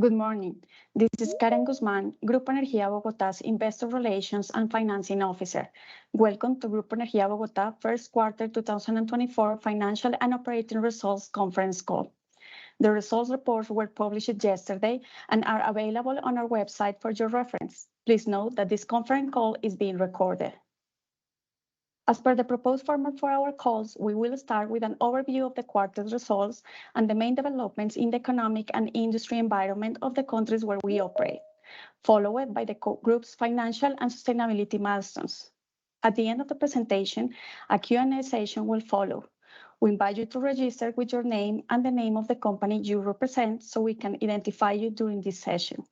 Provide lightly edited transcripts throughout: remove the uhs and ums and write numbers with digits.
Good morning. This is Karen Guzman, Grupo Energía Bogotá's Investor Relations and Financing Officer. Welcome to Grupo Energía Bogotá First Quarter 2024 Financial and Operating Results Conference Call. The results reports were published yesterday and are available on our website for your reference. Please note that this conference call is being recorded. As per the proposed format for our calls, we will start with an overview of the quarter's results and the main developments in the economic and industry environment of the countries where we operate, followed by the group's financial and sustainability milestones. At the end of the presentation, a Q&A session will follow. We invite you to register with your name and the name of the company you represent so we can identify you during this session.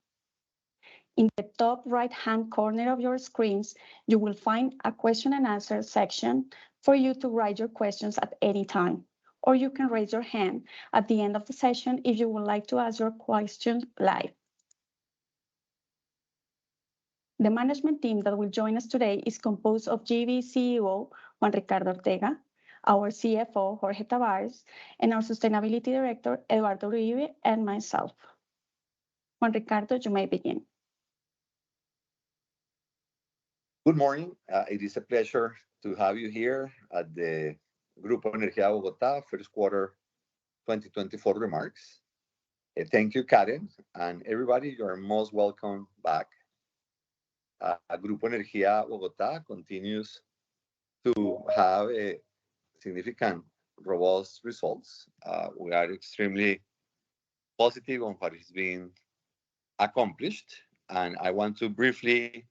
In the top right-hand corner of your screens, you will find a question and answer section for you to write your questions at any time, or you can raise your hand at the end of the session if you would like to ask your question live. The management team that will join us today is composed of GEB CEO Juan Ricardo Ortega, our CFO Jorge Tavares, and our Sustainability Director Eduardo Uribe, and myself. Juan Ricardo, you may begin. Good morning. It is a pleasure to have you here at the Grupo Energía Bogotá First Quarter 2024 remarks. Thank you, Karen, and everybody. You are most welcome back. Grupo Energía Bogotá continues to have significant, robust results. We are extremely positive on what is being accomplished, and I want to briefly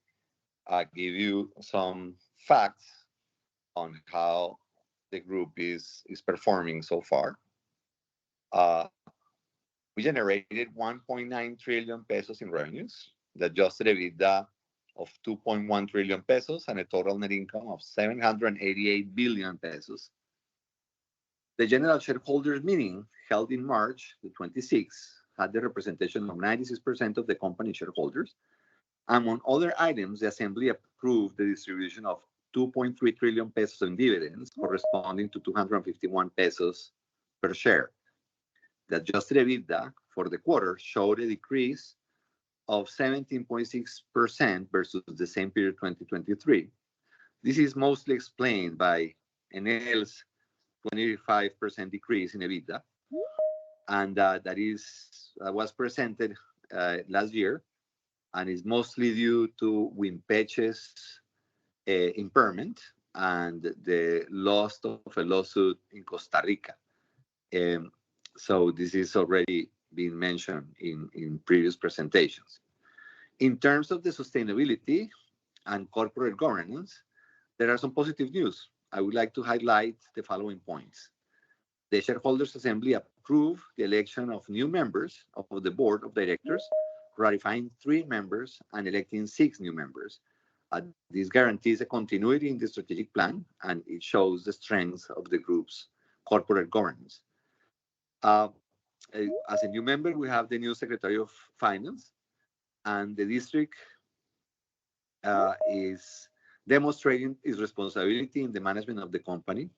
give you some facts on how the group is performing so far. We generated 1.9 trillion pesos in revenues, the adjusted EBITDA of 2.1 trillion pesos, and a total net income of 788 billion pesos. The general shareholders meeting held in March the 26th had the representation of 96% of the company shareholders. Among other items, the Assembly approved the distribution of 2.3 trillion pesos in dividends, corresponding to 251 pesos per share. The adjusted EBITDA for the quarter showed a decrease of 17.6% versus the same period 2023. This is mostly explained by Enel's 25% decrease in EBITDA, and that was presented last year, and is mostly due to Wimpeche's impairment and the loss of a lawsuit in Costa Rica. So this is already been mentioned in previous presentations. In terms of the sustainability and corporate governance, there are some positive news. I would like to highlight the following points. The Shareholders' Assembly approved the election of new members of the Board of Directors, ratifying 3 members and electing 6 new members. This guarantees a continuity in the strategic plan, and it shows the strength of the group's corporate governance. As a new member, we have the new Secretary of Finance, and the district is demonstrating its responsibility in the management of the company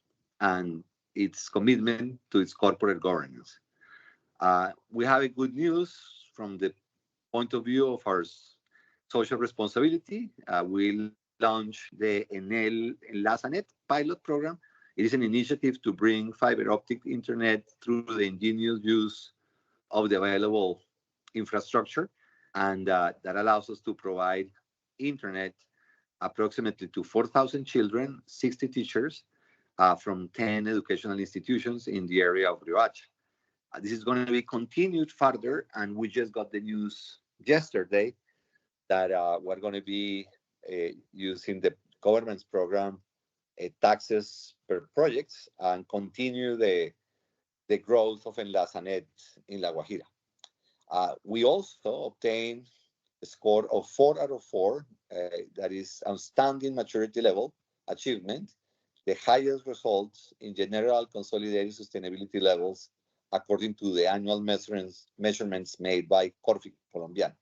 and its commitment to its corporate governance. We have a good news from the point of view of our social responsibility. We launched the Enel Enlazanet pilot program. It is an initiative to bring fiber optic internet through the ingenious use of the available infrastructure, and that allows us to provide internet approximately to 4,000 children, 60 teachers from 10 educational institutions in the area of Riohacha. This is going to be continued further, and we just got the news yesterday that we're going to be using the government's program taxes per projects and continue the growth of Enlazanet in La Guajira. We also obtained a score of 4 out of 4, that is outstanding maturity level achievement, the highest results in general consolidated sustainability levels according to the annual measurements made by Corfi Colombiana.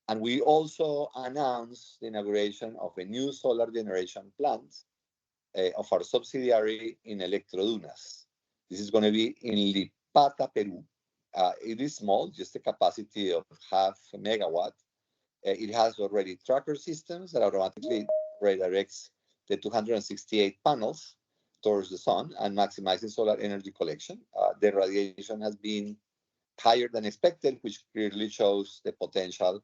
And we also announced the inauguration of a new solar generation plant of our subsidiary in Electrodunas. This is going to be in Lipata, Peru. It is small, just a capacity of half a megawatt. It has already tracker systems that automatically redirects the 268 panels towards the sun and maximizing solar energy collection. The radiation has been higher than expected, which clearly shows the potential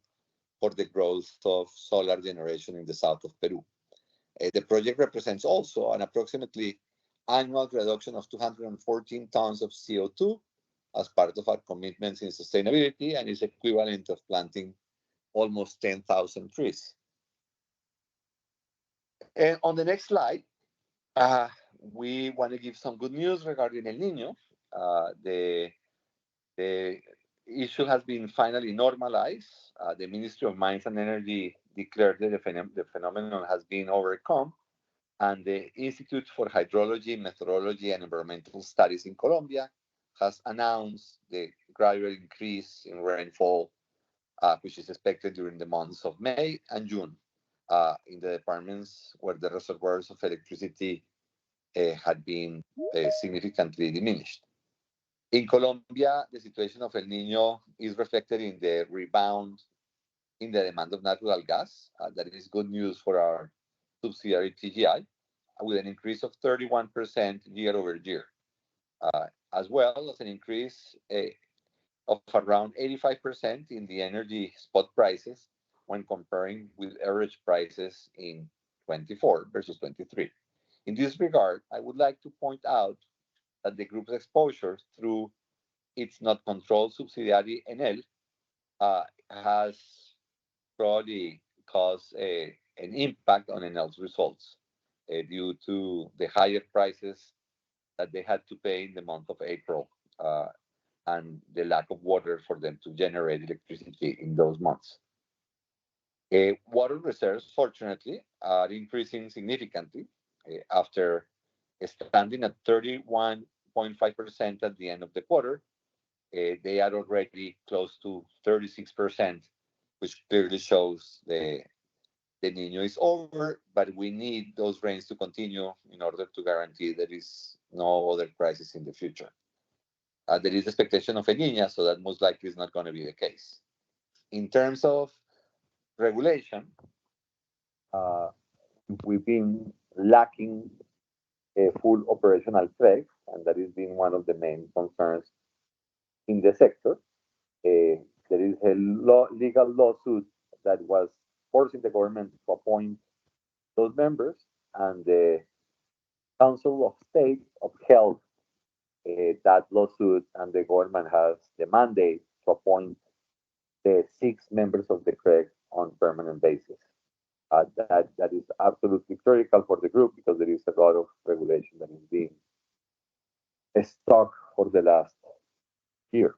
for the growth of solar generation in the south of Peru. The project represents also an approximately annual reduction of 214 tons of CO2 as part of our commitments in sustainability and is equivalent of planting almost 10,000 trees. And on the next slide, we want to give some good news regarding El Niño. The issue has been finally normalized. The Ministry of Mines and Energy declared that the phenomenon has been overcome, and the Institute for Hydrology, Meteorology, and Environmental Studies in Colombia has announced the gradual increase in rainfall, which is expected during the months of May and June in the departments where the reservoirs of electricity had been significantly diminished. In Colombia, the situation of El Nino is reflected in the rebound in the demand of natural gas. That is good news for our subsidiary TGI, with an increase of 31% year over year, as well as an increase of around 85% in the energy spot prices when comparing with average prices in 24 versus 23. In this regard, I would like to point out that the group's exposure through its not controlled subsidiary Enel has probably caused an impact on Enel's results due to the higher prices that they had to pay in the month of April and the lack of water for them to generate electricity in those months. Water reserves, fortunately, are increasing significantly after standing at 31.5% at the end of the quarter. They are already close to 36%, which clearly shows the Nino is over, but we need those rains to continue in order to guarantee there is no other crisis in the future. There is expectation of a Nina, so that most likely is not going to be the case. In terms of regulation, we've been lacking a full operational track, and that has been one of the main concerns in the sector. There is a legal lawsuit that was forcing the government to appoint those members, and the Council of State upheld that lawsuit, and the government has the mandate to appoint the 6 members of the CREG on permanent basis. That is absolutely critical for the group because there is a lot of regulation that is being stuck for the last year.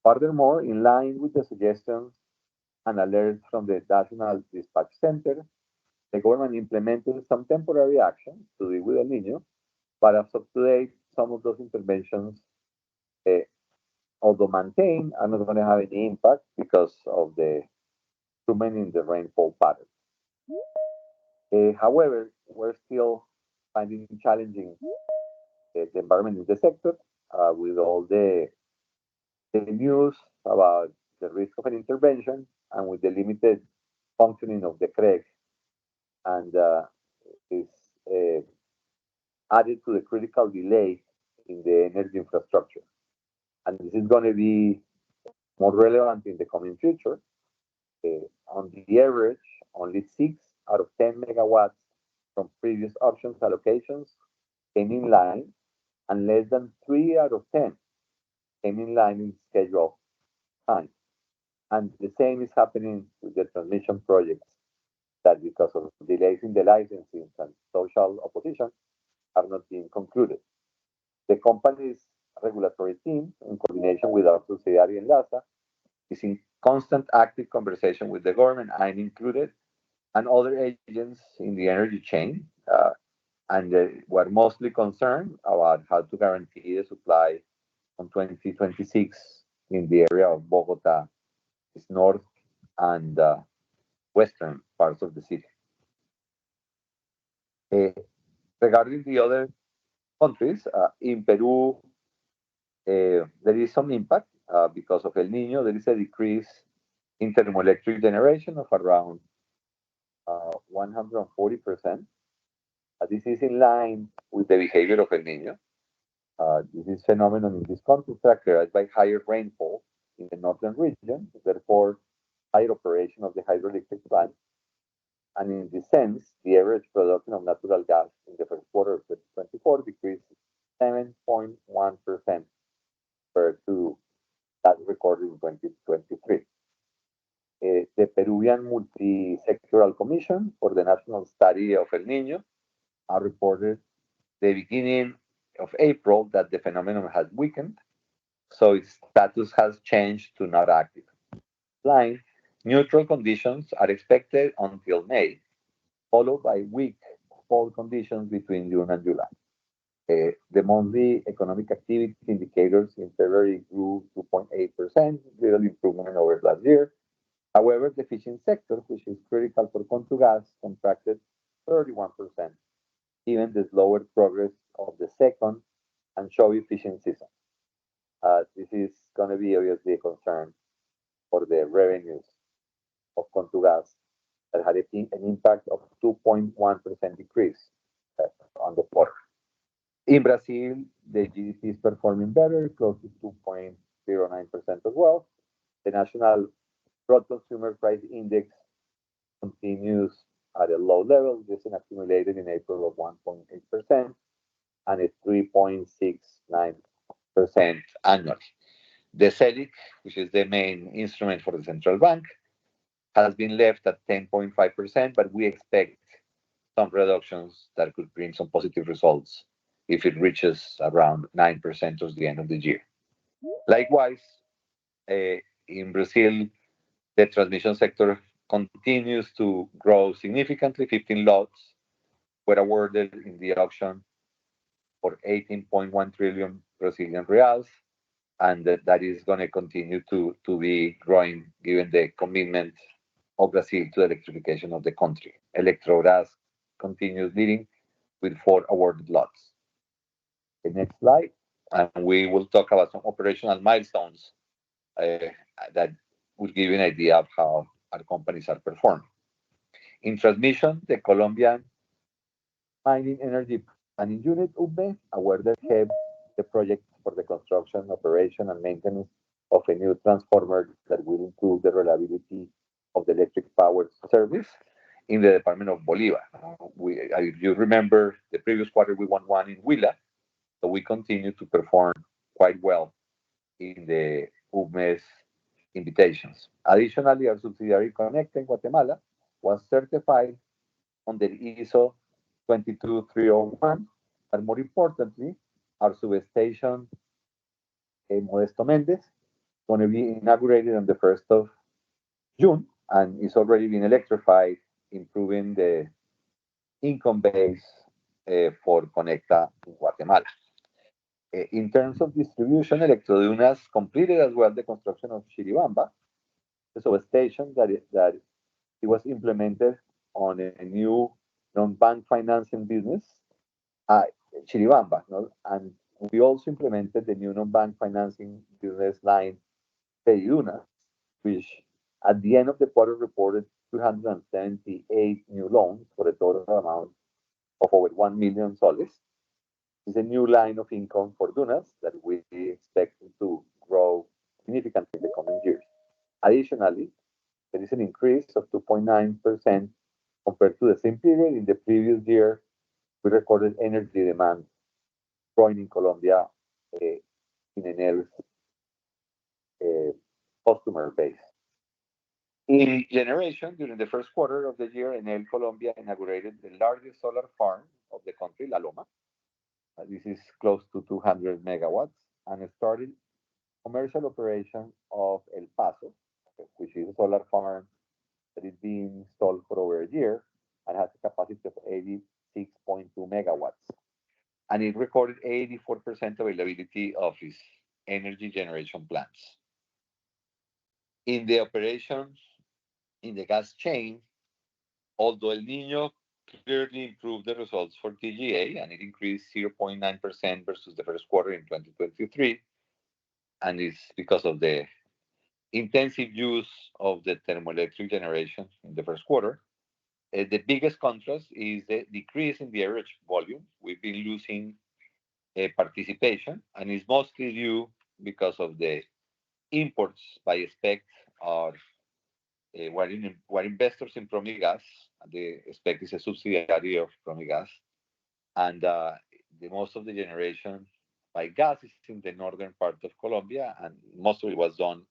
Furthermore, in line with the suggestions and alerts from the National Dispatch Center, the government implemented some temporary actions to deal with El Nino, but as of today, some of those interventions, although maintained, are not going to have any impact because of the improvement in the rainfall pattern. However, we're still finding challenging the environment in the sector with all the news about the risk of an intervention and with the limited functioning of the CREG, and is added to the critical delay in the energy infrastructure. And this is going to be more relevant in the coming future. On the average, only 6 out of 10 megawatts from previous options allocations came in line, and less than 3 out of 10 came in line in scheduled time. And the same is happening with the transmission projects that, because of delays in the licensing and social opposition, have not been concluded. The company's regulatory team, in coordination with our subsidiary Enlaza, is in constant active conversation with the government, I'm included, and other agents in the energy chain. And we're mostly concerned about how to guarantee the supply on 2026 in the area of Bogota, its north and western parts of the city. Uh, Regarding the other countries, in Peru, there is some impact because of El Nino. There is a decrease in thermoelectric generation of around 140%. This is in line with the behavior of El Nino. This is phenomenon in this country characterized by higher rainfall in the northern region, therefore higher operation of the hydroelectric plant. And in this sense, the average production of natural gas in the first quarter of 2024 decreased 7.1% compared to that recorded in 2023. The Peruvian Multi-Sectoral Commission for the National Study of El Nino reported the beginning of April that the phenomenon has weakened, so its status has changed to not active. Line neutral conditions are expected until May, followed by weak fall conditions between June and July. The monthly economic activity indicators in February grew 2.8%, little improvement over last year. However, the fishing sector, which is critical for Contugas, contracted 31%, given the slower progress of the second and showy fishing season. This is going to be obviously a concern for the revenues of Contugas that had an impact of 2.1% decrease on the quarter. In Brazil, the GDP is performing better, close to 2.09% as well. The national broad consumer price index continues at a low level. This is accumulated in April of 1.8% and a 3.69% annually. The Selic, which is the main instrument for the central bank, has been left at 10.5%, but we expect some reductions that could bring some positive results if it reaches around 9% towards the end of the year. Likewise, in Brazil, the transmission sector continues to grow significantly. 15 lots were awarded in the auction for 18.1 trillion Brazilian reals, and that is going to continue to be growing given the commitment of Brazil to the electrification of the country. Electrobras continues leading with 4 awarded lots. The next slide, and we will talk about some operational milestones that will give you an idea of how our companies are performing. In transmission, the Colombian Mining Energy Planning Unit, UBE, awarded GEB the project for the construction, operation, and maintenance of a new transformer that will improve the reliability of the electric power service in the Department of Bolívar. If you remember, the previous quarter we won one in Huila, so we continue to perform quite well in the UBME's invitations. Additionally, our subsidiary Connect in Guatemala was certified under ISO 22301, and more importantly, our substation Modesto Méndez going to be inaugurated on the 1st of June and is already being electrified, improving the income base for Conecta in Guatemala. In terms of distribution, Electrodunas completed as well the construction of Chiribamba, the substation that it was implemented on a new non-bank financing business, Chiribamba, no? And we also implemented the new non-bank financing business line, Pedidunas, which at the end of the quarter reported 278 new loans for a total amount of over 1 million soles. It's a new line of income for Dunas that we expect to grow significantly in the coming years. Additionally, there is an increase of 2.9% compared to the same period in the previous year. We recorded energy demand growing in Colombia in Enel's customer base. In generation, during the first quarter of the year, Enel Colombia inaugurated the largest solar farm of the country, La Loma. This is close to 200 megawatts, and it started commercial operation of El Paso, which is a solar farm that is being installed for over a year and has a capacity of 86.2 megawatts. And it recorded 84% availability of its energy generation plants. In the operations in the gas chain, although El Niño clearly improved the results for TGA and it increased 0.9% versus the first quarter in 2023, and it's because of the intensive use of the thermoelectric generation in the first quarter. The biggest contrast is the decrease in the average volume. We've been losing participation, and it's mostly due because of the imports by SPEC are were investors in Promigas. The SPEC is a subsidiary of Promigas, and the most of the generation by gas is in the northern part of Colombia, and most of it was done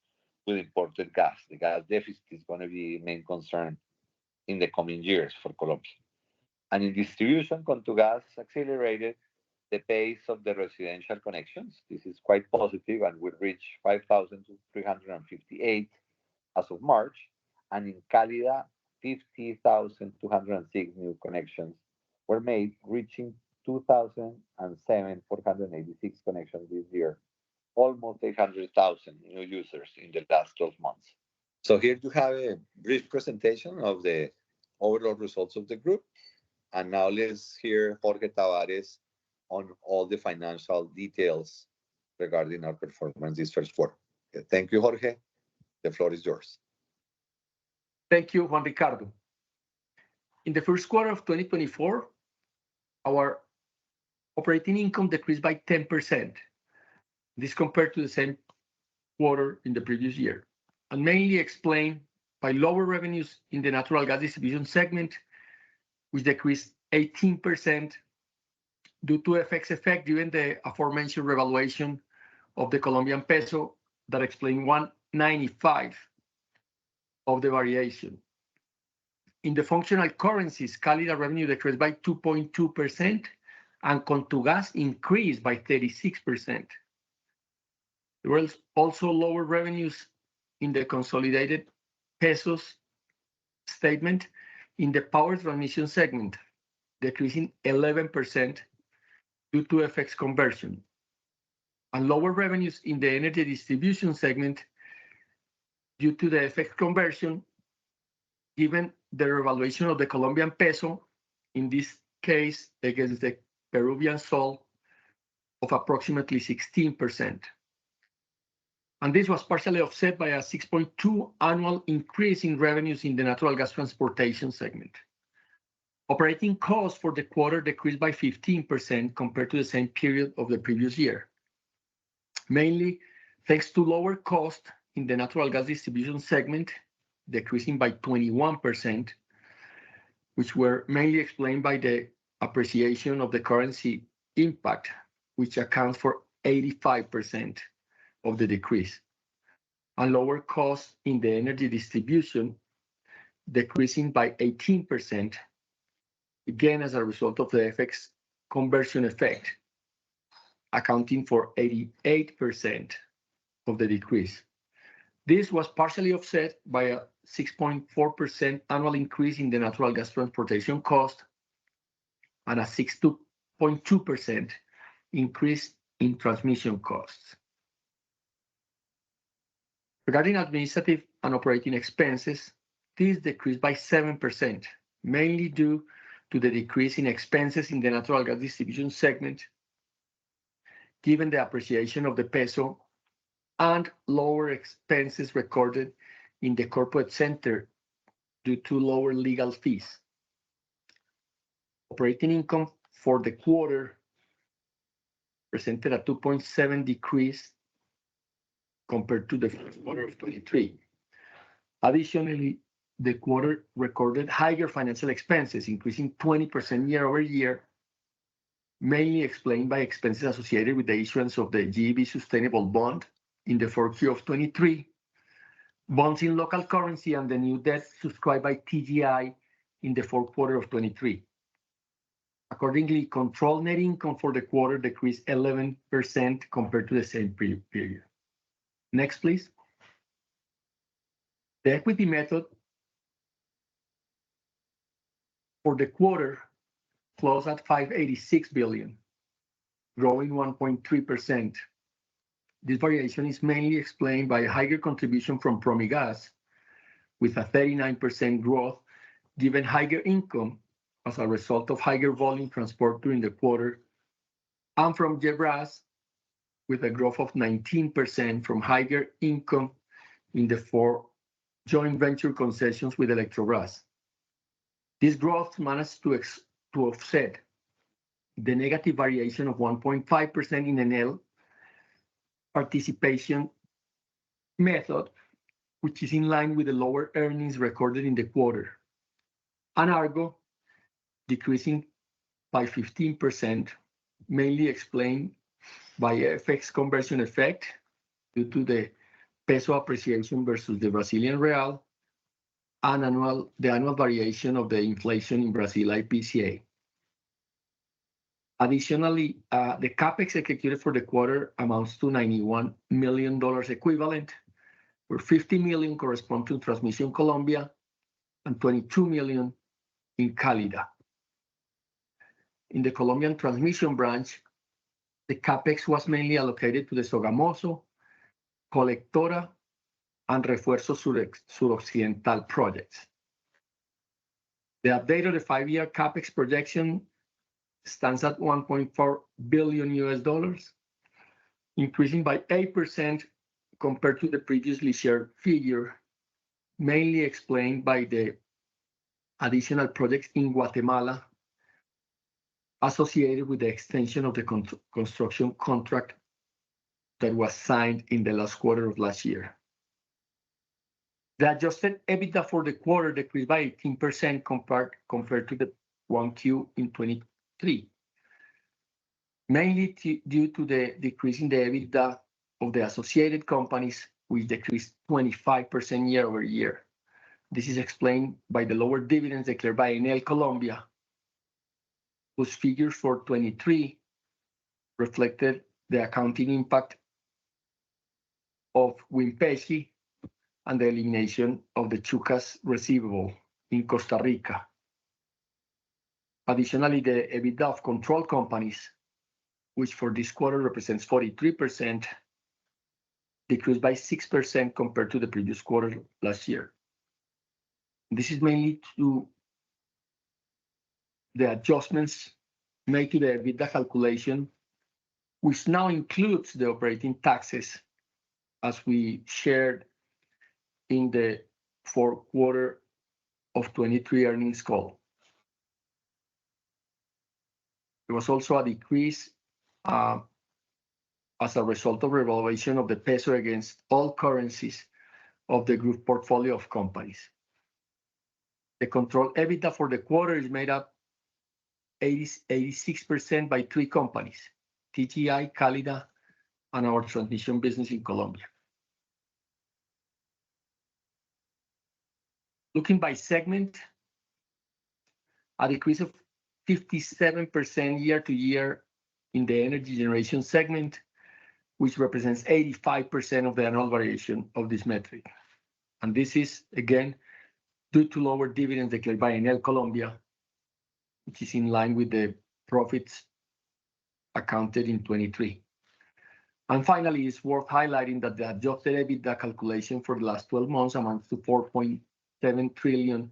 with imported gas. The gas deficit is going to be a main concern in the coming years for Colombia. And in distribution, Contugas accelerated the pace of the residential connections. This is quite positive and will reach 5,358 as of March. And in Cálida, 50,206 new connections were made, reaching 2,007,486 connections this year, almost 800,000 new users in the last 12 months. So here you have a brief presentation of the overall results of the group. And now let's hear Jorge Tavares on all the financial details regarding our performance this first quarter. Okay, thank you, Jorge. The floor is yours. Thank you, Juan Ricardo. In the first quarter of 2024, our operating income decreased by 10%. This compared to the same quarter in the previous year, and mainly explained by lower revenues in the natural gas distribution segment, which decreased 18% due to FX effect given the aforementioned revaluation of the Colombian peso that explained 195 of the variation. In the functional currencies, Cálida revenue decreased by 2.2% and Contugas increased by 36%. There were also lower revenues in the consolidated pesos statement in the power transmission segment, decreasing 11% due to FX conversion, and lower revenues in the energy distribution segment due to the FX conversion, given the revaluation of the Colombian peso, in this case against the Peruvian sol, of approximately 16%. And this was partially offset by a 6.2% annual increase in revenues in the natural gas transportation segment. Operating costs for the quarter decreased by 15% compared to the same period of the previous year, mainly thanks to lower cost in the natural gas distribution segment, decreasing by 21%, which were mainly explained by the appreciation of the currency impact, which accounts for 85% of the decrease, and lower costs in the energy distribution, decreasing by 18%, again as a result of the FX conversion effect, accounting for 88% of the decrease. This was partially offset by a 6.4% annual increase in the natural gas transportation cost and a 6.2% increase in transmission costs. Regarding administrative and operating expenses, these decreased by 7%, mainly due to the decrease in expenses in the natural gas distribution segment, given the appreciation of the peso, and lower expenses recorded in the corporate center due to lower legal fees. Operating income for the quarter presented a 2.7% decrease compared to the first quarter of 2023. Additionally, the quarter recorded higher financial expenses, increasing 20% year over year, mainly explained by expenses associated with the issuance of the GEB sustainable bond in the 4Q of 23, bonds in local currency, and the new debt subscribed by TGI in the fourth quarter of 23. Accordingly, controlled net income for the quarter decreased 11% compared to the same period. Next, please. The equity method for the quarter closed at $586 billion, growing 1.3%. This variation is mainly explained by a higher contribution from Promigas, with a 39% growth, given higher income as a result of higher volume transport during the quarter, and from GEB, with a growth of 19% from higher income in the 4 joint venture concessions with Electrobras. This growth managed to offset the negative variation of 1.5% in Enel participation method, which is in line with the lower earnings recorded in the quarter, and Argo decreasing by 15%, mainly explained by FX conversion effect due to the peso appreciation versus the Brazilian real, and the annual variation of the inflation in Brazil IPCA. Additionally, the CAPEX executed for the quarter amounts to $91 million equivalent, where $50 million correspond to Transmission Colombia and $22 million in Cálida. In the Colombian transmission branch, the CAPEX was mainly allocated to the Sogamoso, Colectora, and Refuerzo Suroccidental projects. The update of the 5-year CAPEX projection stands at $1.4 billion, increasing by 8% compared to the previously shared figure, mainly explained by the additional projects in Guatemala associated with the extension of the construction contract that was signed in the last quarter of last year. The adjusted EBITDA for the quarter decreased by 18% compared to the 1Q in 23, mainly due to the decrease in the EBITDA of the associated companies, which decreased 25% year over year. This is explained by the lower dividends declared by Enel Colombia, whose figures for 23 reflected the accounting impact of Wimpesi and the elimination of the Chucas receivable in Costa Rica. Additionally, the EBITDA of controlled companies, which for this quarter represents 43%, decreased by 6% compared to the previous quarter last year. This is mainly to the adjustments made to the EBITDA calculation, which now includes the operating taxes, as we shared in the fourth quarter of 23 earnings call. There was also a decrease as a result of revaluation of the peso against all currencies of the group portfolio of companies. The controlled EBITDA for the quarter is made up 86% by 3 companies, TGI, Cálida, and our transmission business in Colombia. Looking by segment, a decrease of 57% year to year in the energy generation segment, which represents 85% of the annual variation of this metric. And this is, again, due to lower dividends declared by Enel Colombia, which is in line with the profits accounted in 23. And finally, it's worth highlighting that the adjusted EBITDA calculation for the last 12 months amounts to $4.7 trillion,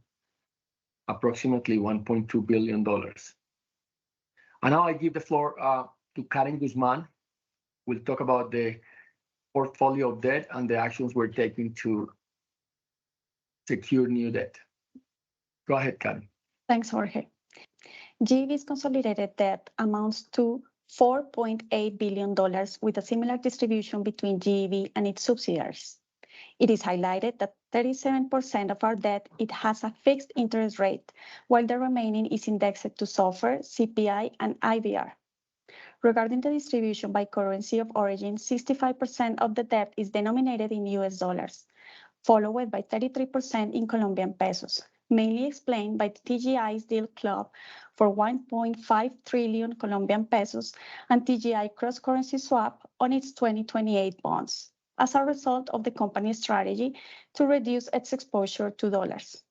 approximately $1.2 billion. And now I give the floor to Karen Guzman. We'll talk about the portfolio of debt and the actions we're taking to secure new debt. Go ahead, Karen. Thanks, Jorge. GEB's consolidated debt amounts to $4.8 billion, with a similar distribution between GEB and its subsidiaries. It is highlighted that 37% of our debt, it has a fixed interest rate, while the remaining is indexed to SOFR, CPI, and IBR. Regarding the distribution by currency of origin, 65% of the debt is denominated in US dollars, followed by 33% in Colombian pesos, mainly explained by TGI's deal club for 1.5 trillion Colombian pesos and TGI cross-currency swap on its 2028 bonds, as a result of the company's strategy to reduce its exposure to dollars.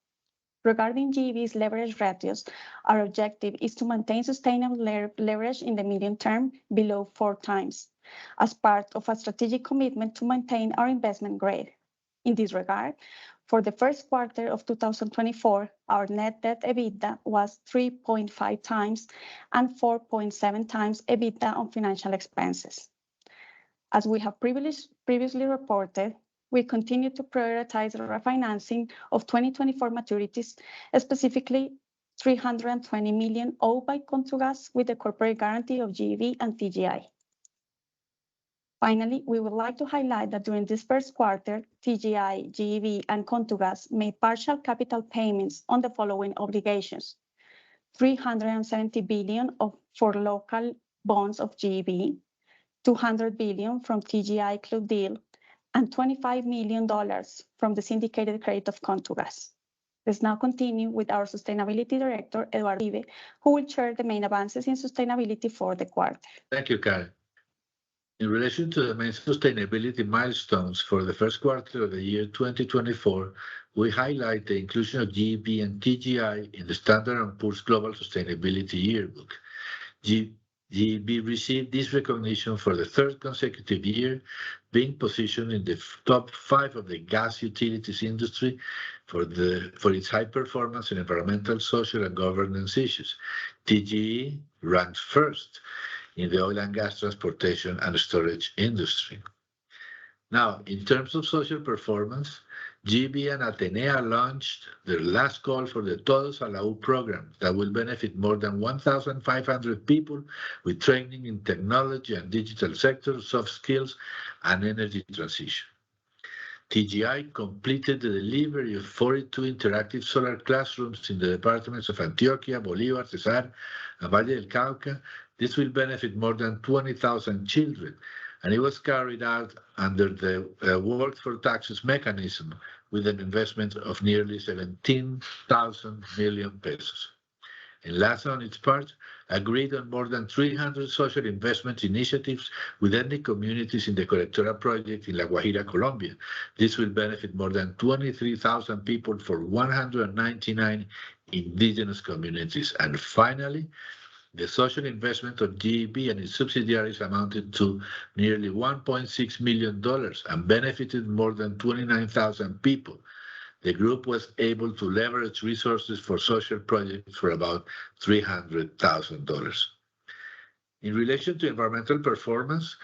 Regarding GEB's leverage ratios, our objective is to maintain sustainable leverage in the medium term below 4 times, as part of a strategic commitment to maintain our investment grade. In this regard, for the first quarter of 2024, our net debt EBITDA was 3.5 times and 4.7 times EBITDA on financial expenses. As we have previously reported, we continue to prioritize the refinancing of 2024 maturities, specifically 320 million owed by Controgas with the corporate guarantee of GEB and TGI. Finally, we would like to highlight that during this first quarter, TGI, GEB, and Controgas made partial capital payments on the following obligations: 370 billion for local bonds of GEB, 200 billion from TGI Club deal, and $25 million from the syndicated credit of Controgas. Let's now continue with our Sustainability Director, Eduardo Uribe, who will share the main advances in sustainability for the quarter. Thank you, Karen. In relation to the main sustainability milestones for the first quarter of the year 2024, we highlight the inclusion of GEB and TGI in the Standard & Poor's Global Sustainability Yearbook. GEB received this recognition for the third consecutive year, being positioned in the top 5 of the gas utilities industry for its high performance in environmental, social, and governance issues. TGE ranked first in the oil and gas transportation and storage industry. Now, in terms of social performance, GEB and Atenea launched their last call for the Todos a la U program that will benefit more than 1,500 people with training in technology and digital sectors, soft skills, and energy transition. TGI completed the delivery of 42 interactive solar classrooms in the departments of Antioquia, Bolívar, Cesar, and Valle del Cauca. This will benefit more than 20,000 children, and it was carried out under the Work for Taxes mechanism with an investment of nearly 17,000 million pesos. And last on its part, agreed on more than 300 social investment initiatives with ethnic communities in the Colectora project in La Guajira, Colombia. This will benefit more than 23,000 people for 199 indigenous communities. And finally, the social investment of GEB and its subsidiaries amounted to nearly $1.6 million and benefited more than 29,000 people. The group was able to leverage resources for social projects for about $300,000. In relation to environmental performance,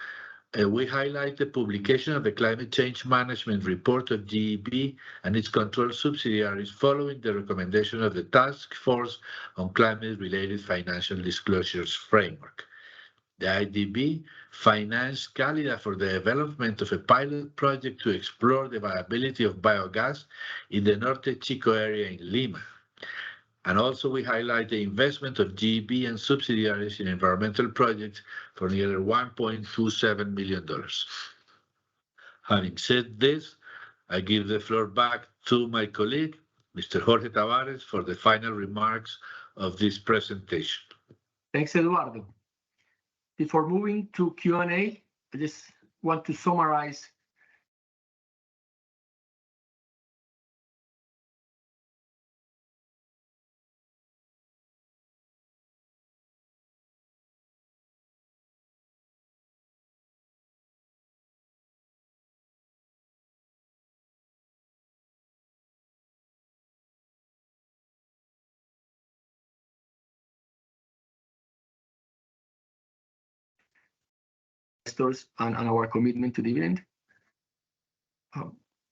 we highlight the publication of the Climate Change Management Report of GEB and its controlled subsidiaries following the recommendation of the Task Force on Climate-Related Financial Disclosures Framework. The IDB financed Cálida for the development of a pilot project to explore the viability of biogas in the Norte Chico area in Lima. And also we highlight the investment of GEB and subsidiaries in environmental projects for nearly $1.27 million. Having said this, I give the floor back to my colleague, Mr. Jorge Tavares, for the final remarks of this presentation. Thanks, Eduardo. Before moving to Q&A, I just want to summarize investors and our commitment to dividend.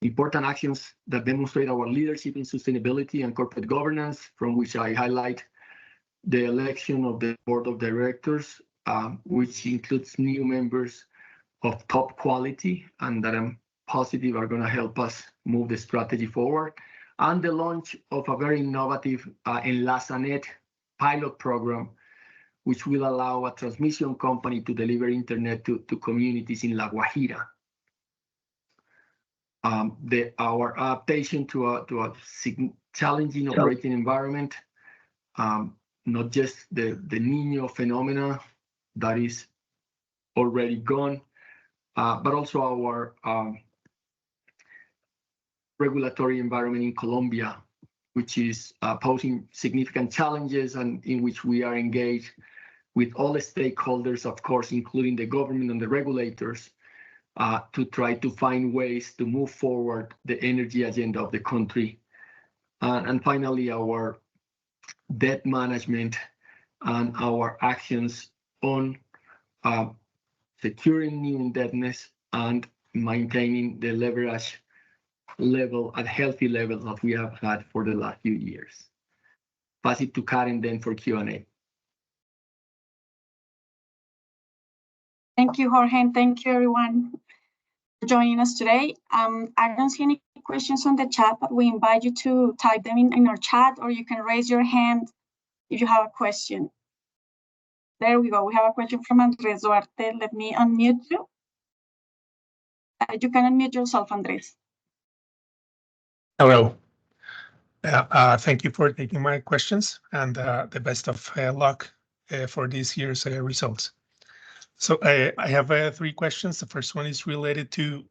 Important actions that demonstrate our leadership in sustainability and corporate governance, from which I highlight the election of the board of directors, which includes new members of top quality and that I'm positive, are going to help us move the strategy forward. And the launch of a very innovative Enlazanet pilot program, which will allow a transmission company to deliver internet to communities in La Guajira. Our adaptation to a challenging operating environment, not just the Niño phenomena that is already gone, but also our regulatory environment in Colombia, which is posing significant challenges and in which we are engaged with all the stakeholders, of course, including the government and the regulators, to try to find ways to move forward the energy agenda of the country. And finally, our debt management and our actions on securing new indebtedness and maintaining the leverage level at healthy levels that we have had for the last few years. Pass it to Karen then for Q&A. Thank you, Jorge, and thank you, everyone, for joining us today. I don't see any questions on the chat, but we invite you to type them in our chat, or you can raise your hand if you have a question. There we go. We have a question from Andres Duarte. Let me unmute you. You can unmute yourself, Andres. Hello. Thank you for taking my questions, and the best of luck for this year's results. So I have 3 questions. The first one is related to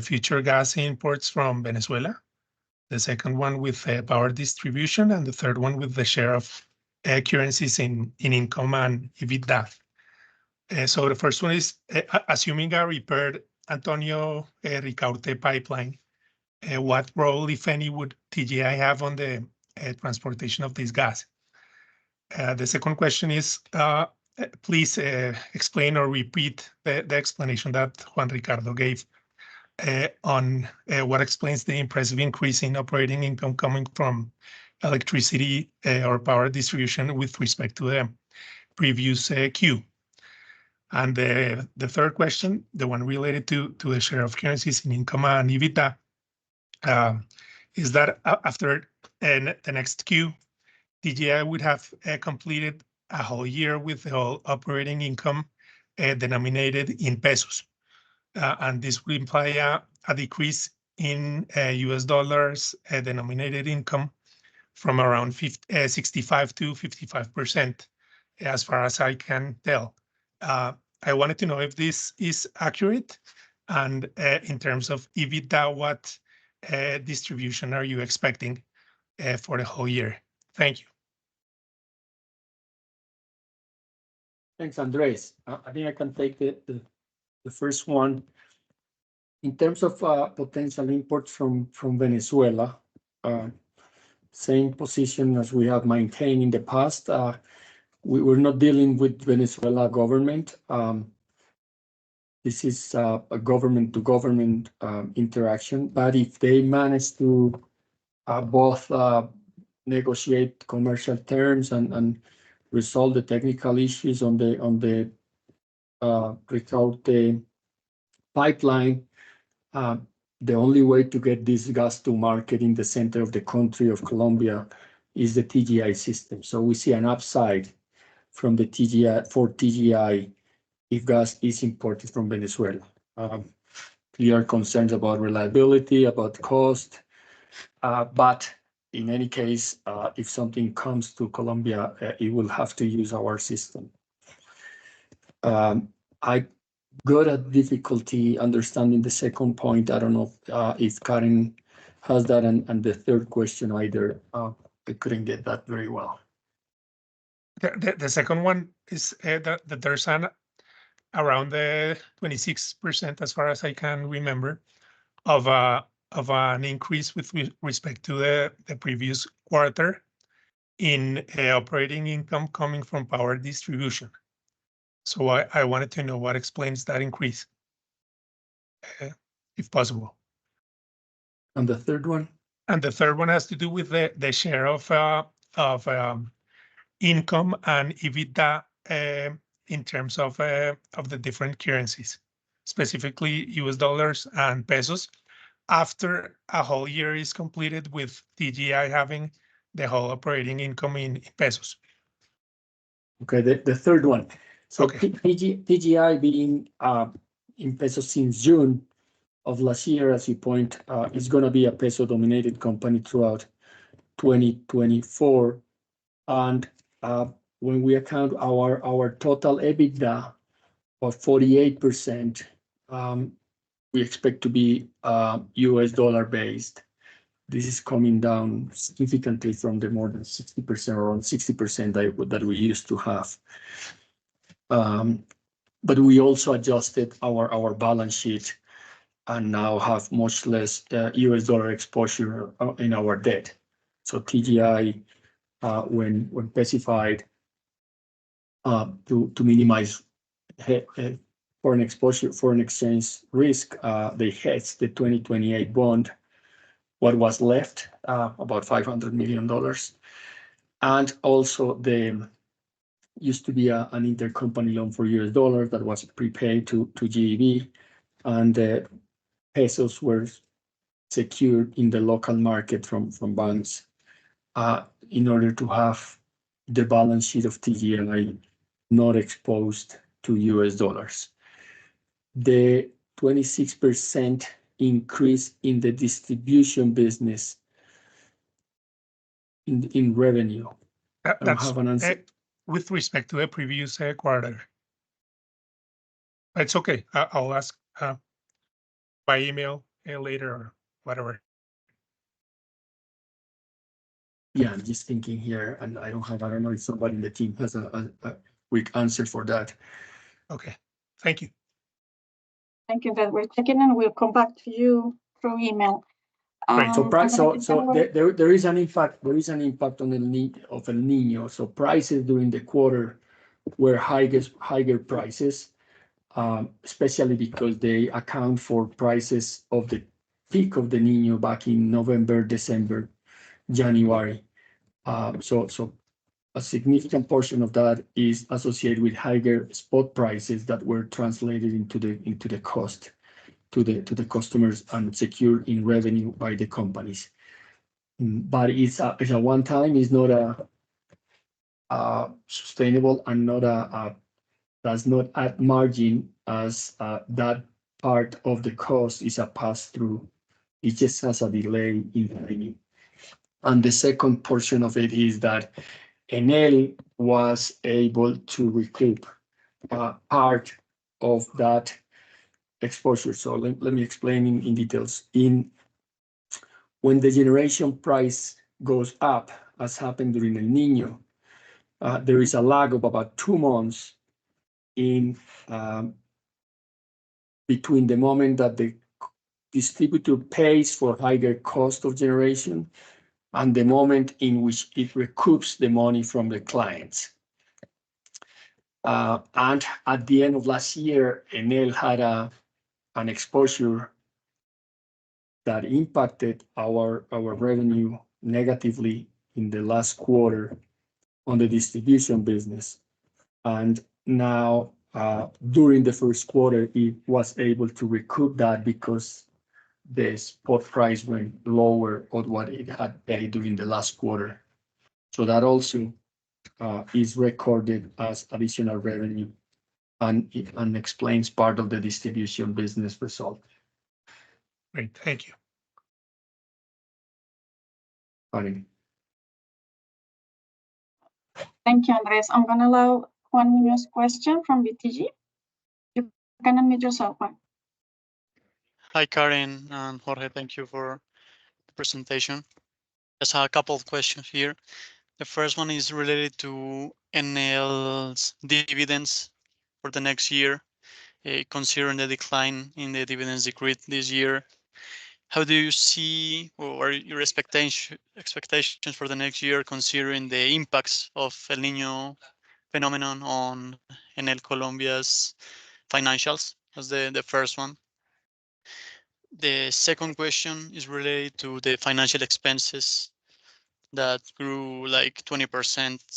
future gas imports from Venezuela. The second one with power distribution, and the third one with the share of currencies in income and EBITDA. So the first one is, assuming a repaired Antonio Ricaurte pipeline, what role, if any, would TGI have on the transportation of this gas? The second question is, please explain or repeat the explanation that Juan Ricardo gave on what explains the impressive increase in operating income coming from electricity or power distribution with respect to the previous Q. And the third question, the one related to the share of currencies in income and EBITDA, is that after the next Q, TGI would have completed a whole year with the whole operating income denominated in pesos. And this would imply a decrease in US dollars denominated income from around 65 to 55%, as far as I can tell. I wanted to know if this is accurate, and in terms of EBITDA, what distribution are you expecting for the whole year? Thank you. Thanks, Andres. I think I can take the first one. In terms of potential imports from Venezuela, same position as we have maintained in the past. We're not dealing with Venezuela government. This is a government-to-government interaction. But if they manage to both negotiate commercial terms and resolve the technical issues on the Ricaurte pipeline, the only way to get this gas to market in the center of the country of Colombia is the TGI system. So we see an upside from the TGI if gas is imported from Venezuela. Clear concerns about reliability, about cost, but in any case, if something comes to Colombia, it will have to use our system. I got a difficulty understanding the second point. I don't know if Karen has that, and the third question either. I couldn't get that very well. The second one is that there's around the 26%, as far as I can remember, of an increase with respect to the previous quarter in operating income coming from power distribution. So I wanted to know what explains that increase, if possible. And the third one? And the third one has to do with the share of income and EBITDA in terms of the different currencies. specifically US dollars and pesos, after a whole year is completed with TGI having the whole operating income in pesos? Okay, the third one. So Okay. TGI being in pesos since June of last year, as you point, is going to be a peso-dominated company throughout 2024. And when we account our total EBITDA of 48%, we expect to be US dollar based. This is coming down significantly from the more than 60%, around 60% that we used to have. But we also adjusted our balance sheet and now have much less US dollar exposure in our debt. So TGI, when specified to minimize foreign exchange risk, they hedged the 2028 bond, what was left, about $500 million. And also there used to be an intercompany loan for US dollars that was prepaid to GEB, and pesos were secured in the local market from banks in order to have the balance sheet of TGI not exposed to US dollars. The 26% increase in the distribution business in revenue. I don't have an answer. With respect to the previous quarter. It's okay. I'll ask by email later or whatever. Yeah, I'm just thinking here, and I don't know if somebody in the team has a quick answer for that. Okay, thank you. Thank you, Andres. We're checking and we'll come back to you through email. Right. There is an impact. There is an impact on the need of El Niño. So prices during the quarter were higher prices, especially because they account for prices of the peak of the Niño back in November, December, January. So a significant portion of that is associated with higher spot prices that were translated into the cost to the customers and secured in revenue by the companies. But it's a one time. It's not a sustainable and does not add margin, as that part of the cost is a pass through. It just has a delay in revenue. And the second portion of it is that Enel was able to recoup part of that exposure. So let me explain in details. When the generation price goes up, as happened during El Niño, there is a lag of about 2 months in between the moment that the distributor pays for higher cost of generation and the moment in which it recoups the money from the clients. And at the end of last year, Enel had an exposure that impacted our revenue negatively in the last quarter on the distribution business. And now, during the first quarter, it was able to recoup that because the spot price went lower on what it had paid during the last quarter. So that also is recorded as additional revenue and explains part of the distribution business result. Great, thank you. Fine. Thank you, Andres. I'm going to allow Juan Munoz question from BTG. You can unmute yourself, Juan. Hi, Karen and Jorge. Thank you for the presentation. Just a couple of questions here. The first one is related to Enel's dividends for the next year, considering the decline in the dividends decreed this year. How do you see, or are your expectations for the next year, considering the impacts of El Niño phenomenon on Enel Colombia's financials? That's the first one. The second question is related to the financial expenses that grew like 20%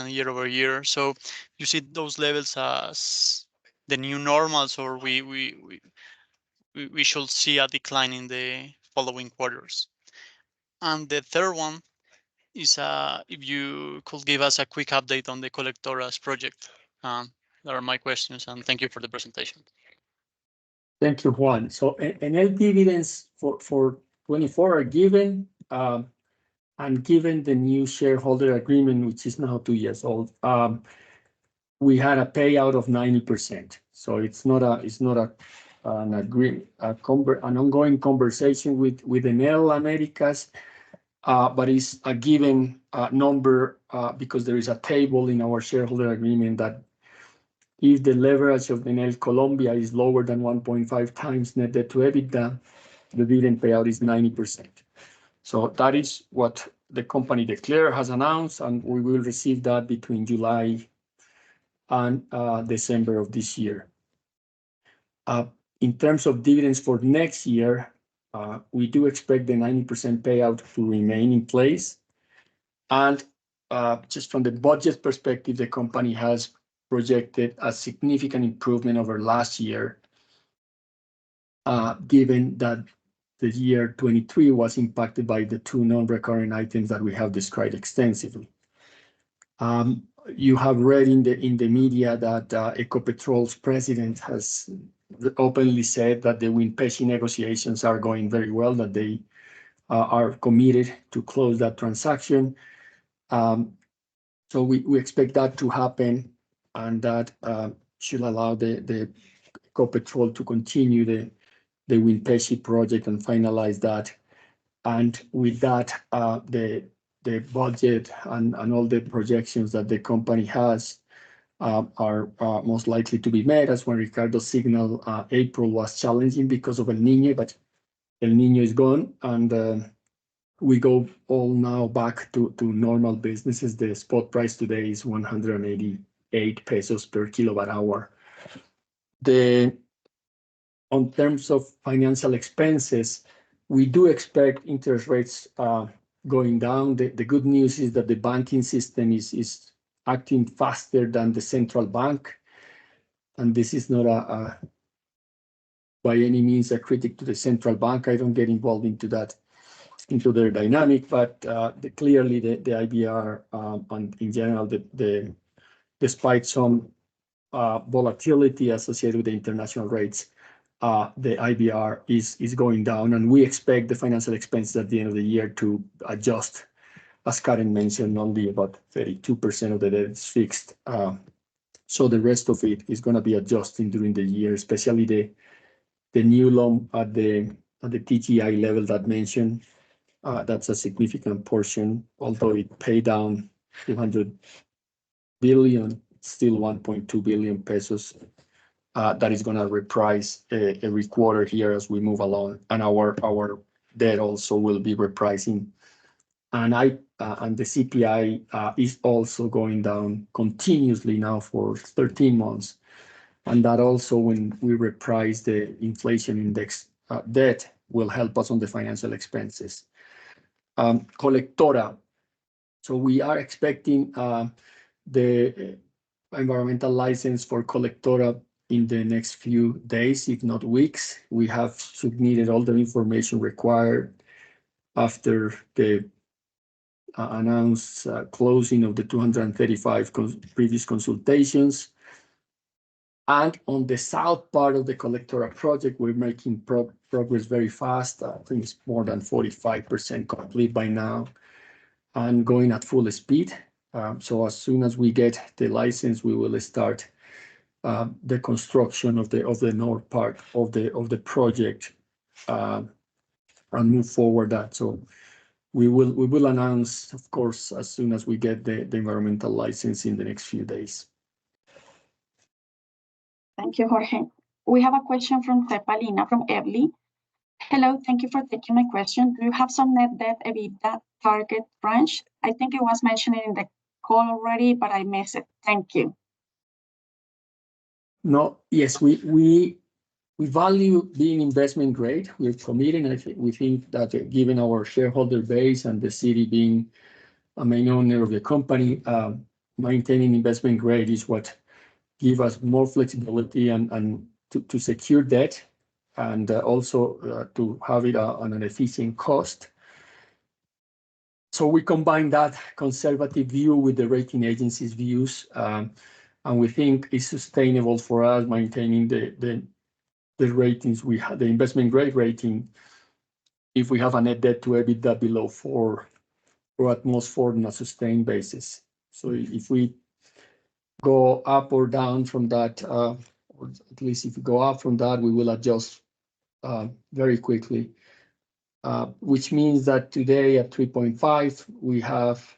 year over year. So you see those levels as the new normals, or we should see a decline in the following quarters? And the third one is if you could give us a quick update on the Colectoras project. That are my questions, and thank you for the presentation. Thank you, Juan. So Enel dividends for 24 are given, and given the new shareholder agreement, which is now 2 years old, we had a payout of 90%. So it's not an agreement, an ongoing conversation with Enel Americas, but it's a given number because there is a table in our shareholder agreement that if the leverage of Enel Colombia is lower than 1.5 times net debt to EBITDA, the dividend payout is 90%. So that is what the company declared, has announced, and we will receive that between July and December of this year. In terms of dividends for next year, we do expect the 90% payout to remain in place. And just from the budget perspective, the company has projected a significant improvement over last year, given that the year 23 was impacted by the two non-recurring items that we have described extensively. You have read in the media that Ecopetrol's president has openly said that the WINPESI negotiations are going very well, that they are committed to close that transaction. So we expect that to happen, and that should allow the Ecopetrol to continue the WINPESI project and finalize that. And with that, the budget and all the projections that the company has are most likely to be met. As when Ricardo signaled, April was challenging because of El Niño, but El Niño is gone, and we go all now back to normal businesses. The spot price today is 188 pesos per kilowatt hour. On terms of financial expenses, we do expect interest rates going down. The good news is that the banking system is acting faster than the central bank. And this is not by any means a critic to the central bank. I don't get involved into their dynamic, but clearly the IBR and in general, despite some volatility associated with the international rates, the IBR is going down, and we expect the financial expenses at the end of the year to adjust. As Karen mentioned, only about 32% of the debt is fixed. So the rest of it is going to be adjusting during the year, especially the new loan at the TGI level that mentioned. That's a significant portion, although it paid down 200 billion, still 1.2 billion pesos. That is going to reprice every quarter here as we move along, and our debt also will be repricing. And the CPI is also going down continuously now for 13 months, and that also, when we reprice the inflation index debt, will help us on the financial expenses. Colectora. So we are expecting the environmental license for Colectora in the next few days, if not weeks. We have submitted all the information required after the announced closing of the 235 previous consultations. And on the south part of the Colectora project, we're making progress very fast. I think it's more than 45% complete by now and going at full speed. So as soon as we get the license, we will start the construction of the north part of the project and move forward that. So we will announce, of course, as soon as we get the environmental license in the next few days. Thank you, Jorge. We have a question from Cepalina from Evely. Hello, thank you for taking my question. Do you have some net debt EBITDA target range? I think it was mentioned in the call already, but I missed it. Thank you. No, yes, we value being investment grade. We're committed, and we think that given our shareholder base and the city being a main owner of the company, maintaining investment grade is what give us more flexibility and to secure debt and also to have it on an efficient cost. So we combine that conservative view with the rating agencies' views, and we think it's sustainable for us maintaining the ratings we have, the investment grade rating, if we have a net debt to EBITDA below 4 or at most 4 on a sustained basis. So if we go up or down from that, or at least if we go up from that, we will adjust very quickly, which means that today at 3.5, we have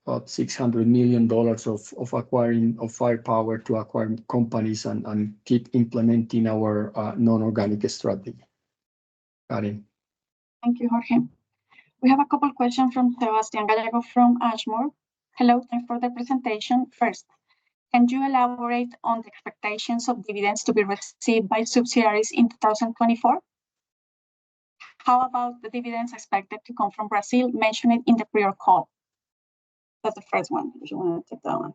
about $600 million of acquiring of firepower to acquire companies and keep implementing our non-organic strategy. Karen. Thank you, Jorge. We have a couple questions from Sebastián Gallego from Ashmore. Hello, thanks for the presentation. First, can you elaborate on the expectations of dividends to be received by subsidiaries in 2024? How about the dividends expected to come from Brazil mentioned in the prior call? That's the first one, if you want to take that one.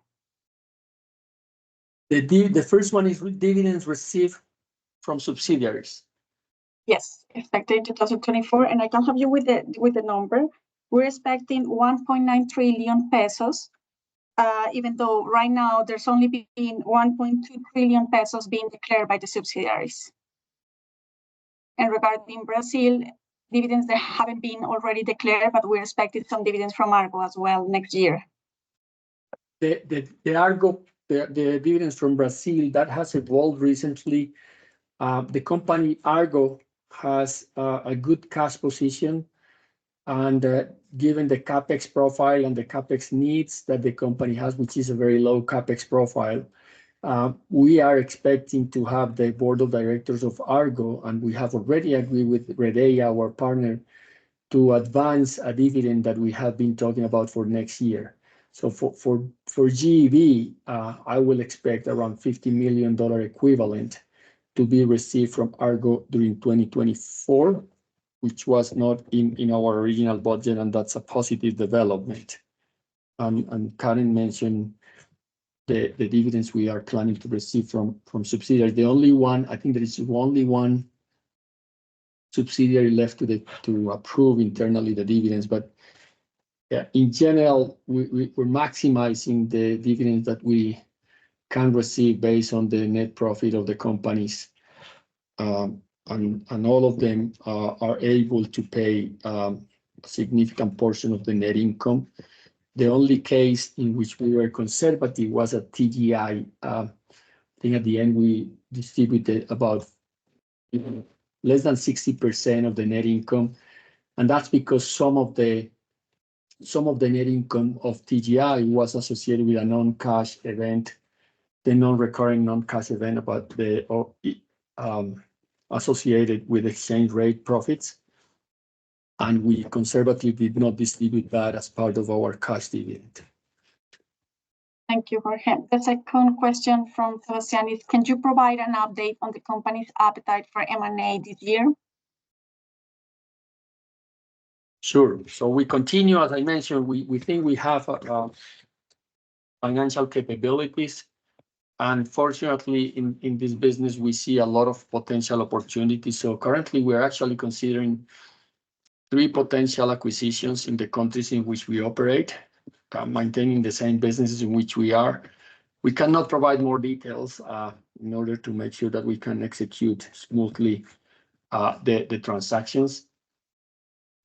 The first one is dividends received from subsidiaries. Yes, expected in 2024, and I can help you with the number. We're expecting 1.9 trillion pesos, even though right now there's only been 1.2 trillion pesos being declared by the subsidiaries. And regarding Brazil, dividends that haven't been already declared, but we're expecting some dividends from Argo as well next year. The Argo, the dividends from Brazil, that has evolved recently. The company Argo has a good cash position, and given the capex profile and the capex needs that the company has, which is a very low capex profile, we are expecting to have the board of directors of Argo, and we have already agreed with Redea, our partner, to advance a dividend that we have been talking about for next year. So for GEB, I will expect around $50 million equivalent to be received from Argo during 2024, which was not in our original budget, and that's a positive development. And Karen mentioned the dividends we are planning to receive from subsidiaries. The only one, I think there is only one subsidiary left to approve internally the dividends, but yeah, in general, we're maximizing the dividends that we can receive based on the net profit of the companies, and all of them are able to pay a significant portion of the net income. The only case in which we were conservative was at TGI. I think at the end we distributed about less than 60% of the net income, and that's because some of the net income of TGI was associated with a non-cash event, the non-recurring non-cash event about the associated with exchange rate profits, and we conservatively did not distribute that as part of our cash dividend. Thank you, Jorge. The second question from Sebastián is, can you provide an update on the company's appetite for M&A this year? Sure. So we continue, as I mentioned, we think we have financial capabilities, and fortunately in this business we see a lot of potential opportunities. So currently we're actually considering 3 potential acquisitions in the countries in which we operate, maintaining the same businesses in which we are. We cannot provide more details in order to make sure that we can execute smoothly the transactions.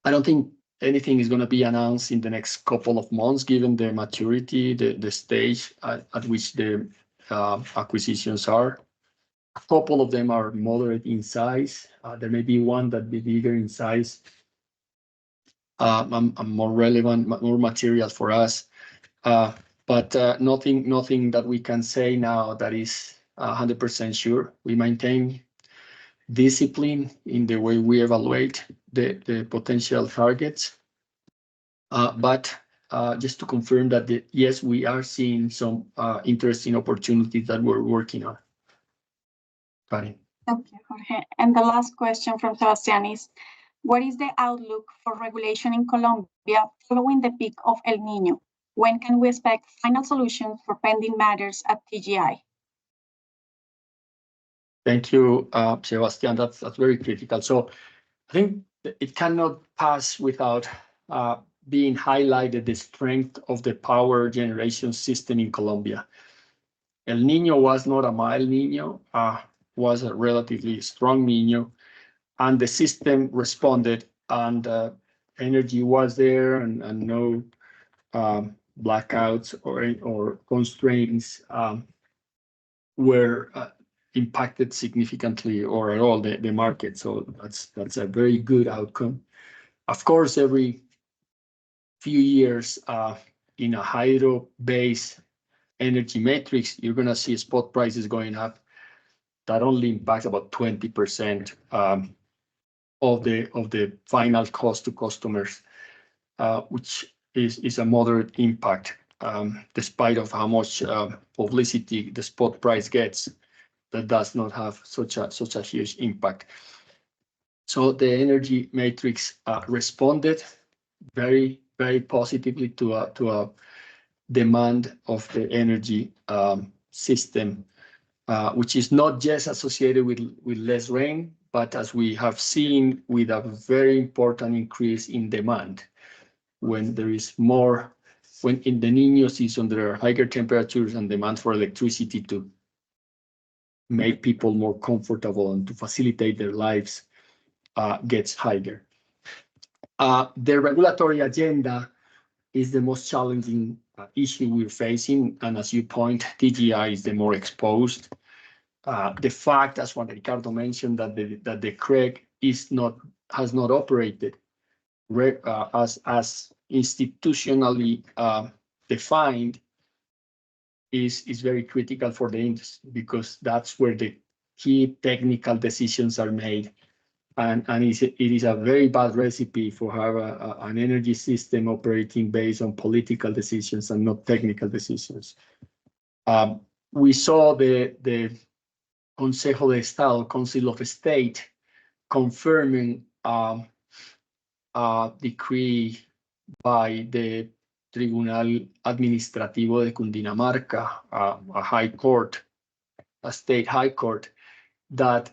I don't think anything is going to be announced in the next couple of months, given the maturity, the stage at which the acquisitions are. A couple of them are moderate in size. There may be one that be bigger in size, and more relevant, more material for us. But nothing that we can say now that is 100% sure. We maintain discipline in the way we evaluate the potential targets. But just to confirm that, yes, we are seeing some interesting opportunities that we're working on. Karen. Thank you, Jorge. And the last question from Sebastián is, what is the outlook for regulation in Colombia following the peak of El Niño? When can we expect final solutions for pending matters at TGI? Thank you, Sebastian. That's very critical. So I think it cannot pass without being highlighted the strength of the power generation system in Colombia. El Niño was not a mild Niño, was a relatively strong Niño, and the system responded, and energy was there, and no blackouts or constraints were impacted significantly or at all the market. So that's a very good outcome. Of course, every few years in a hydro-based energy matrix, you're going to see spot prices going up. That only impacts about 20% of the final cost to customers, which is a moderate impact, despite of how much publicity the spot price gets. That does not have such a huge impact. So the energy matrix responded very positively to a demand of the energy system, which is not just associated with less rain, but as we have seen, with a very important increase in demand. When there is more, when in the Niño season there are higher temperatures and demand for electricity to make people more comfortable and to facilitate their lives gets higher. The regulatory agenda is the most challenging issue we're facing, and as you point, TGI is the more exposed. The fact, as Juan Ricardo mentioned, that the CREG has not operated as institutionally defined is very critical for the industry, because that's where the key technical decisions are made. And it is a very bad recipe for have an energy system operating based on political decisions and not technical decisions. We saw the Consejo de Estado, Council of State, confirming a decree by the Tribunal Administrativo de Cundinamarca, a high court, a state high court, that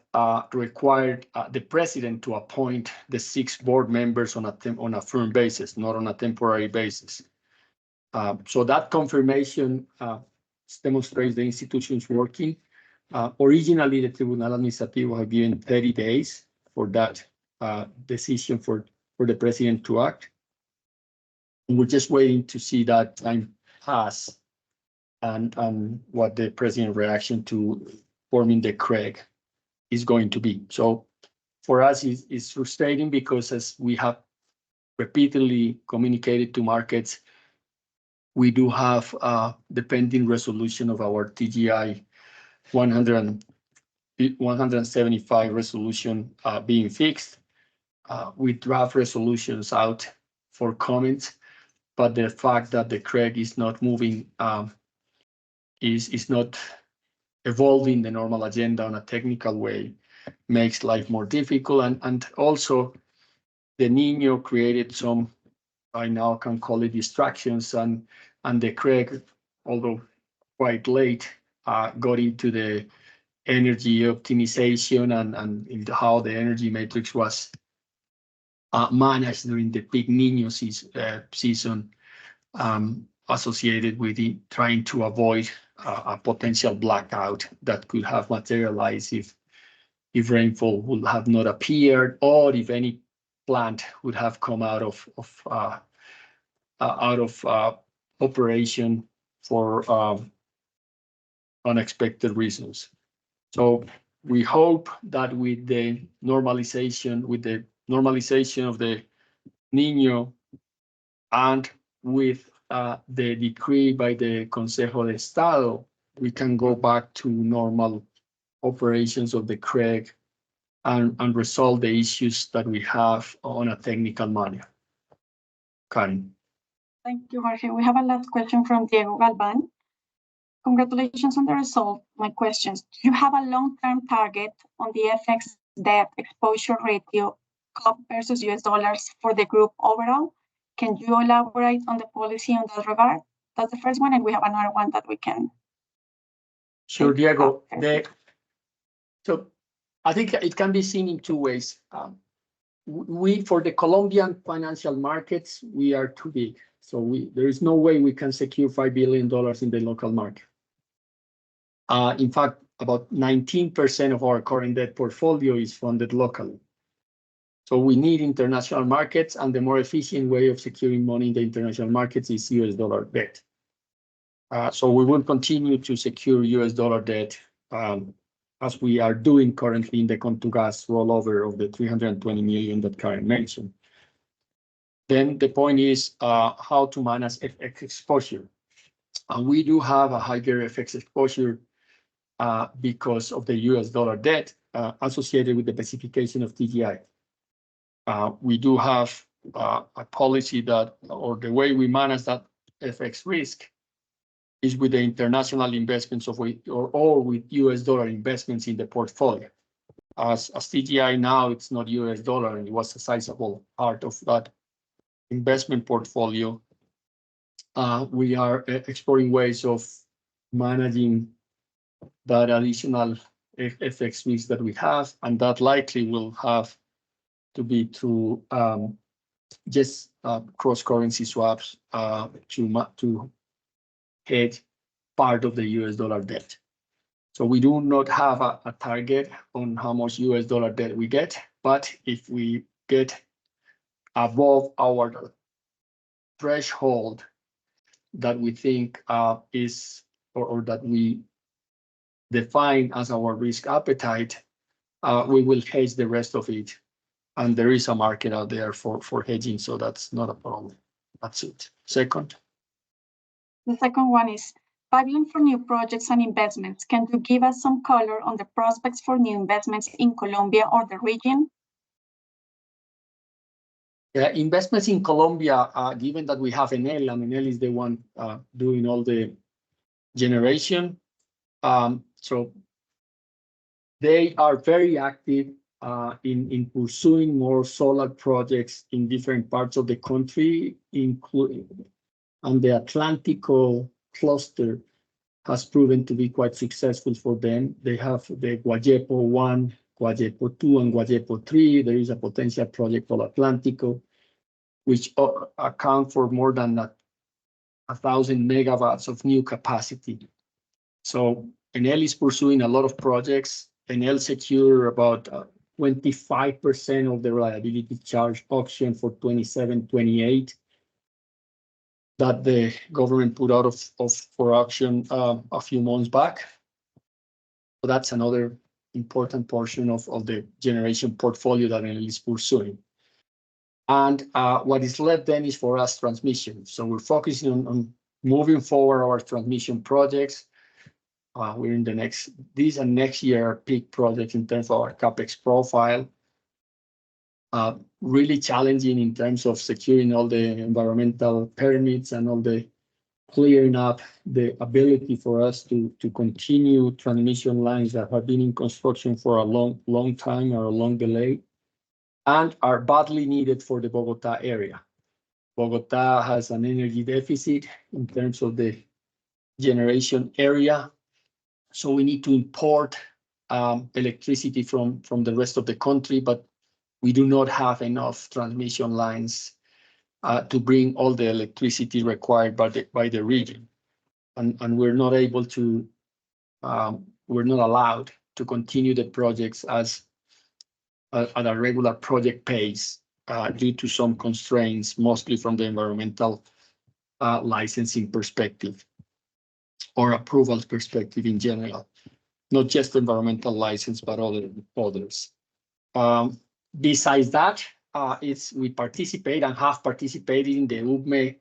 required the president to appoint the 6 board members on a firm basis, not on a temporary basis. So that confirmation demonstrates the institutions working. Originally, the Tribunal Administrativo had given 30 days for that decision for the president to act. And we're just waiting to see that time pass and what the president's reaction to forming the CREG is going to be. So for us, it's frustrating, because as we have repeatedly communicated to markets, we do have the pending resolution of our TGI 175 resolution being fixed, with draft resolutions out for comments. But the fact that the CREG is not moving, is not evolving the normal agenda on a technical way, makes life more difficult. And also the Niño created some, I now can call it distractions, and the CREG, although quite late, got into the energy optimization and into how the energy matrix was managed during the big Niño season, associated with it, trying to avoid a potential blackout that could have materialized if rainfall would have not appeared, or if any plant would have come out of operation for unexpected reasons. So we hope that with the normalization of the Niño, and with the decree by the Consejo de Estado, we can go back to normal operations of the CREG and resolve the issues that we have on a technical manner. Karen. Thank you, Jorge. We have a last question from Diego Galvan. Congratulations on the result. My questions: do you have a long-term target on the FX debt exposure ratio, COP versus US dollars, for the group overall? Can you elaborate on the policy on that regard? That's the first one, and we have another one that we can. Sure, Diego. So I think it can be seen in two ways. For the Colombian financial markets, we are too big. So there is no way we can secure $5 billion in the local market. In fact, about 19% of our current debt portfolio is funded locally. So we need international markets, and the more efficient way of securing money in the international markets is US dollar debt. So we will continue to secure US dollar debt as we are doing currently in the Contugas rollover of the 320 million that Karen mentioned. Then the point is how to manage FX exposure. And we do have a higher FX exposure because of the US dollar debt associated with the pacification of TGI. We do have a policy that, or the way we manage that FX risk is with the international investments or with US dollar investments in the portfolio. As TGI now, it's not US dollar, and it was a sizable part of that investment portfolio. We are exploring ways of managing that additional FX risk that we have, and that likely will have to be through just cross-currency swaps to hedge part of the US dollar debt. So we do not have a target on how much US dollar debt we get, but if we get above our threshold that we think is, or that we define as our risk appetite, we will hedge the rest of it. And there is a market out there for hedging, so that's not a problem. That's it. Second. The second one is pipeline for new projects and investments. Can you give us some color on the prospects for new investments in Colombia or the region? Yeah, investments in Colombia, given that we have Enel, and Enel is the one doing all the generation. So they are very active in pursuing more solar projects in different parts of the country, including on the Atlántico cluster has proven to be quite successful for them. They have the Guayepo 1, Guayepo 2, and Guayepo 3. There is a potential project called Atlántico, which account for more than 1,000 megawatts of new capacity. So Enel is pursuing a lot of projects. Enel secure about 25% of the reliability charge auction for 27-28 that the government put out for auction a few months back. So that's another important portion of the generation portfolio that Enel is pursuing. And what is left then is for us transmission. So we're focusing on moving forward our transmission projects. We're in this and next year peak projects in terms of our CapEx profile. Really challenging in terms of securing all the environmental permits and all the clearing up the ability for us to continue transmission lines that have been in construction for a long time or a long delay and are badly needed for the Bogota area. Bogota has an energy deficit in terms of the generation area. So we need to import electricity from the rest of the country, but we do not have enough transmission lines to bring all the electricity required by the region. And we're not able to, we're not allowed to continue the projects at a regular project pace due to some constraints, mostly from the environmental licensing perspective or approvals perspective in general, not just environmental license, but others. Besides that, we participate and have participated in the UBME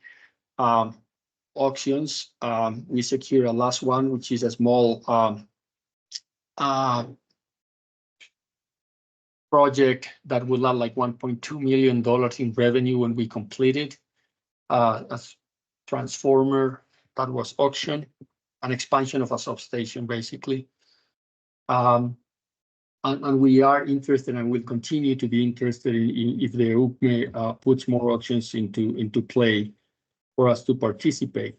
auctions. We secure a last one, which is a small project that will add like $1.2 million in revenue when we complete it. A transformer that was auctioned, an expansion of a substation, basically. And we are interested and will continue to be interested in if the UBME puts more auctions into play for us to participate.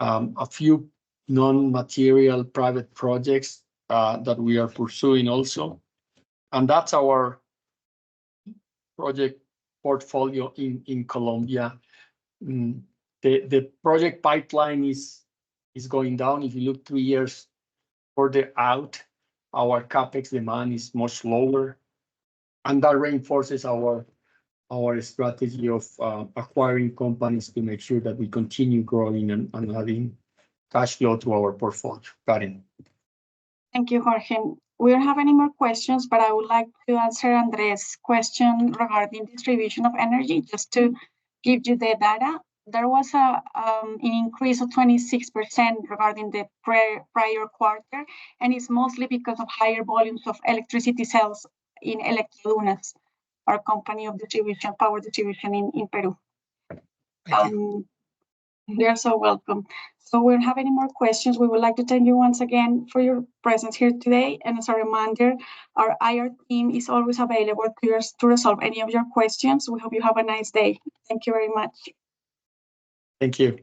A few non-material private projects that we are pursuing also. And that's our project portfolio in Colombia. The project pipeline is going down. If you look 3 years further out, our CapEx demand is much lower, and that reinforces our strategy of acquiring companies to make sure that we continue growing and adding cash flow to our portfolio. Karen. Thank you, Jorge. We don't have any more questions, but I would like to answer Andres' question regarding distribution of energy. Just to give you the data, there was an increase of 26% regarding the prior quarter, and it's mostly because of higher volumes of electricity sales in Electrodunas, our company of distribution, power distribution in Peru. Thank you. You're so welcome. So we don't have any more questions. We would like to thank you once again for your presence here today. And as a reminder, our IR team is always available to resolve any of your questions. We hope you have a nice day. Thank you very much. Thank you.